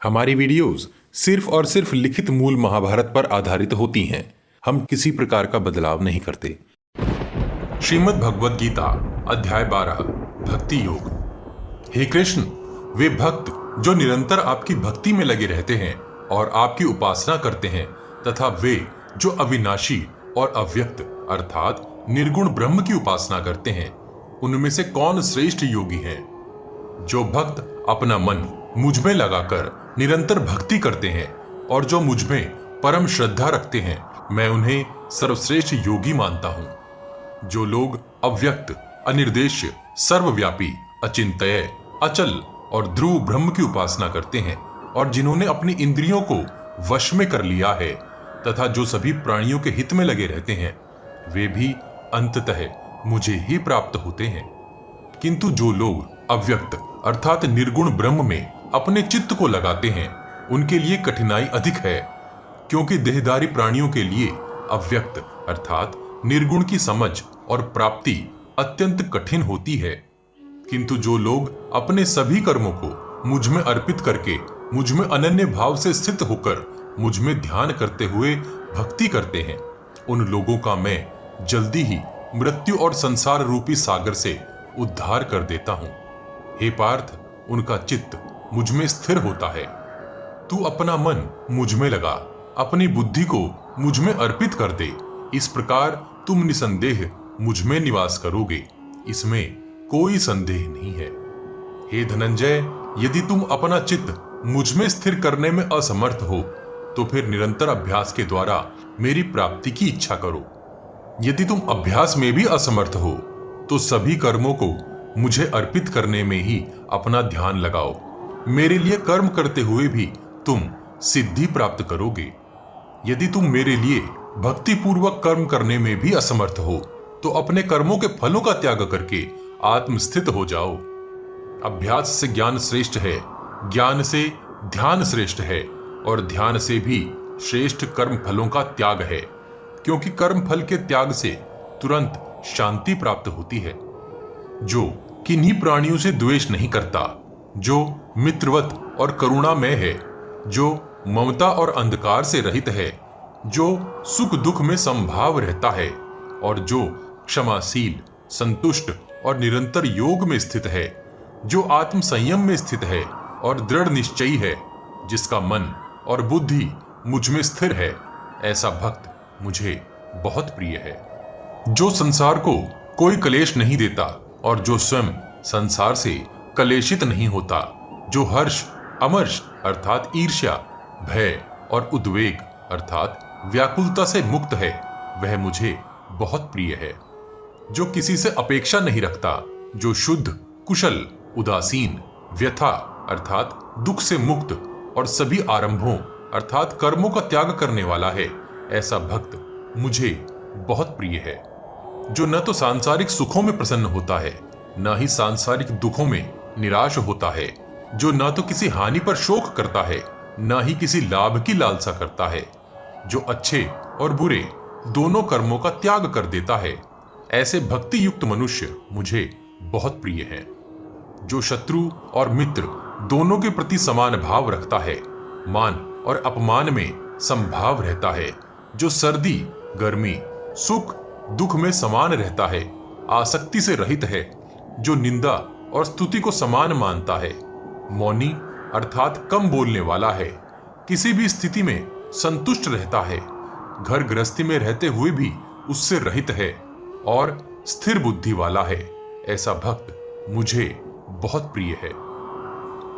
हमारी वीडियोस सिर्फ और सिर्फ लिखित मूल महाभारत पर आधारित होती हैं। हम किसी प्रकार का बदलाव नहीं करते। श्रीमद् भगवद गीता अध्याय 12 भक्ति योग। हे कृष्ण, वे भक्त जो निरंतर आपकी भक्ति में लगे रहते हैं और आपकी उपासना करते हैं, तथा वे जो अविनाशी और अव्यक्त अर्थात निर्गुण ब्रह्म की उपासना करते हैं, उनमें से कौन श्रेष्ठ योगी हैं? जो भक्त अपना मन मुझ में लगाकर निरंतर भक्ति करते हैं और जो मुझ में परम श्रद्धा रखते हैं, मैं उन्हें सर्वश्रेष्ठ योगी मानता हूं। जो लोग अव्यक्त, अनिर्देश्य, सर्वव्यापी, अचिंत्य, अचल और ध्रुव ब्रह्म की उपासना करते हैं और जिन्होंने अपनी इंद्रियों को वश में कर लिया है, तथा जो सभी प्राणियों के हित में लगे रहते हैं, वे भी अंततः मुझे ही प्राप्त होते हैं। किंतु जो लोग अव्यक्त अर्थात निर्गुण ब्रह्म में अपने चित्त को लगाते हैं, उनके लिए कठिनाई अधिक है, क्योंकि देहधारी प्राणियों के लिए अव्यक्त अर्थात निर्गुण की समझ और प्राप्ति अत्यंत कठिन होती है। किंतु जो लोग अपने सभी कर्मों को मुझ में अर्पित करके मुझ में अनन्य भाव से स्थित होकर मुझ में ध्यान करते हुए भक्ति करते हैं, उन लोगों का मैं जल्दी ही मृत्यु और संसार रूपी सागर से उद्धार कर देता हूं। हे पार्थ, उनका चित्त मुझ में स्थिर होता है। तू अपना मन मुझ में लगा, अपनी बुद्धि को मुझ में अर्पित कर दे। इस प्रकार तुम निसंदेह मुझ में निवास करोगे, इसमें कोई संदेह नहीं है। हे धनंजय, यदि तुम अपना चित्त मुझ में स्थिर करने में असमर्थ हो, तो फिर निरंतर अभ्यास के द्वारा मेरी प्राप्ति की इच्छा करो। यदि तुम अभ्यास में भी असमर्थ हो, तो सभी कर्मों को मुझे अर्पित करने में ही अपना ध्यान लगाओ। मेरे लिए कर्म करते हुए भी तुम सिद्धि प्राप्त करोगे। यदि तुम मेरे लिए भक्ति पूर्वक कर्म करने में भी असमर्थ हो, तो अपने कर्मों के फलों का त्याग करके आत्मस्थित हो जाओ। अभ्यास से ज्ञान श्रेष्ठ है, ज्ञान से ध्यान श्रेष्ठ है, और ध्यान से भी श्रेष्ठ कर्म फलों का त्याग है, क्योंकि कर्म फल के त्याग से तुरंत शांति प्राप्त होती है। जो किन्हीं प्राणियों से द्वेष नहीं करता, जो मित्रवत और करुणामय है, जो ममता और अंधकार से रहित है, जो सुख दुख में समभाव रहता है, और जो क्षमाशील, संतुष्ट और निरंतर योग में स्थित है, जो आत्म संयम में स्थित है और दृढ़ निश्चयी है, जिसका मन और बुद्धि मुझ में स्थिर है, ऐसा भक्त मुझे बहुत प्रिय है। जो संसार को कोई क्लेश नहीं देता और जो स्वयं संसार से कलेशित नहीं होता, जो हर्ष अमर्ष अर्थात ईर्ष्या, भय और उद्वेग अर्थात व्याकुलता से मुक्त है, वह मुझे बहुत प्रिय है। जो किसी से अपेक्षा नहीं रखता, जो शुद्ध, कुशल, उदासीन, व्यथा अर्थात दुख से मुक्त और सभी आरंभों अर्थात कर्मों का त्याग करने वाला है, ऐसा भक्त मुझे बहुत प्रिय है। जो न तो सांसारिक सुखों में प्रसन्न होता है, न ही सांसारिक दुखों में निराश होता है, जो न तो किसी हानि पर शोक करता है, न ही किसी लाभ की लालसा करता है, जो अच्छे और बुरे दोनों कर्मों का त्याग कर देता है, ऐसे भक्ति युक्त मनुष्य मुझे बहुत प्रिय हैं। जो शत्रु और मित्र दोनों के प्रति समान भाव रखता है, मान और अपमान में समभाव रहता है, जो सर्दी गर्मी, सुख दुख में समान रहता है, आसक्ति से रहित है, जो निंदा और स्तुति को समान मानता है, मौनी अर्थात कम बोलने वाला है, किसी भी स्थिति में संतुष्ट रहता है, घर गृहस्थी में रहते हुए भी उससे रहित है और स्थिर बुद्धि वाला है, ऐसा भक्त मुझे बहुत प्रिय है।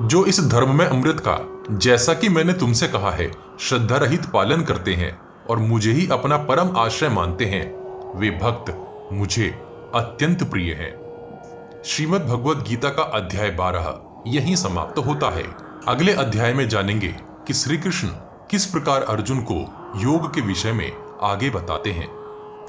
जो इस धर्म में अमृत का, जैसा कि मैंने तुमसे कहा है, श्रद्धा रहित पालन करते हैं और मुझे ही अपना परम आश्रय मानते हैं, वे भक्त मुझे अत्यंत प्रिय हैं। श्रीमद् भगवद गीता का अध्याय 12 यहीं समाप्त होता है। अगले अध्याय में जानेंगे कि श्री कृष्ण किस प्रकार अर्जुन को योग के विषय में आगे बताते हैं।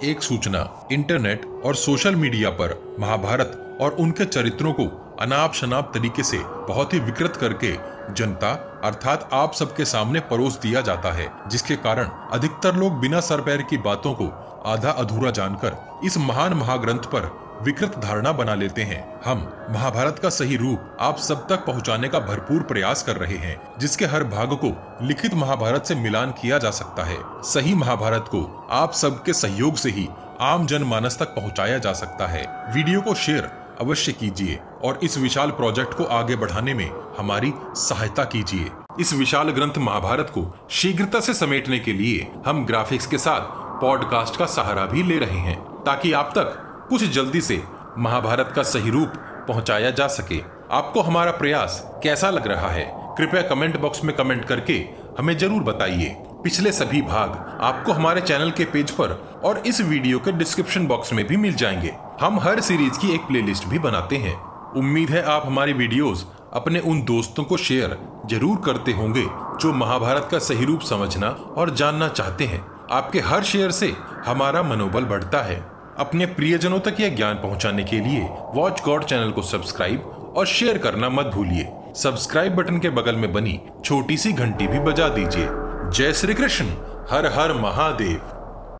एक सूचना, इंटरनेट और सोशल मीडिया पर महाभारत और उनके चरित्रों को अनाप शनाप तरीके से बहुत ही विकृत करके जनता अर्थात आप सबके सामने परोस दिया जाता है, जिसके कारण अधिकतर लोग बिना सर पैर की बातों को आधा अधूरा जानकर इस महान महाग्रंथ पर विकृत धारणा बना लेते हैं। हम महाभारत का सही रूप आप सब तक पहुंचाने का भरपूर प्रयास कर रहे हैं, जिसके हर भाग को लिखित महाभारत से मिलान किया जा सकता है। सही महाभारत को आप सबके सहयोग से ही आम जनमानस तक पहुंचाया जा सकता है। वीडियो को शेयर अवश्य कीजिए और इस विशाल प्रोजेक्ट को आगे बढ़ाने में हमारी सहायता कीजिए। इस विशाल ग्रंथ महाभारत को शीघ्रता से समेटने के लिए हम ग्राफिक्स के साथ पॉडकास्ट का सहारा भी ले रहे हैं, ताकि आप तक कुछ जल्दी से महाभारत का सही रूप पहुंचाया जा सके। आपको हमारा प्रयास कैसा लग रहा है? कृपया कमेंट बॉक्स में कमेंट करके हमें जरूर बताइए। पिछले सभी भाग आपको हमारे चैनल के पेज पर और इस वीडियो के डिस्क्रिप्शन बॉक्स में भी मिल जाएंगे। हम हर सीरीज की एक प्लेलिस्ट भी बनाते हैं। उम्मीद है आप हमारी वीडियोस अपने उन दोस्तों को शेयर जरूर करते होंगे जो महाभारत का सही रूप समझना और जानना चाहते हैं। आपके हर शेयर से हमारा मनोबल बढ़ता है। अपने प्रियजनों तक यह ज्ञान पहुंचाने के लिए वॉच गॉड चैनल को सब्सक्राइब और शेयर करना मत भूलिए। सब्सक्राइब बटन के बगल में बनी छोटी सी घंटी भी बजा दीजिए। जय श्री कृष्ण। हर हर महादेव।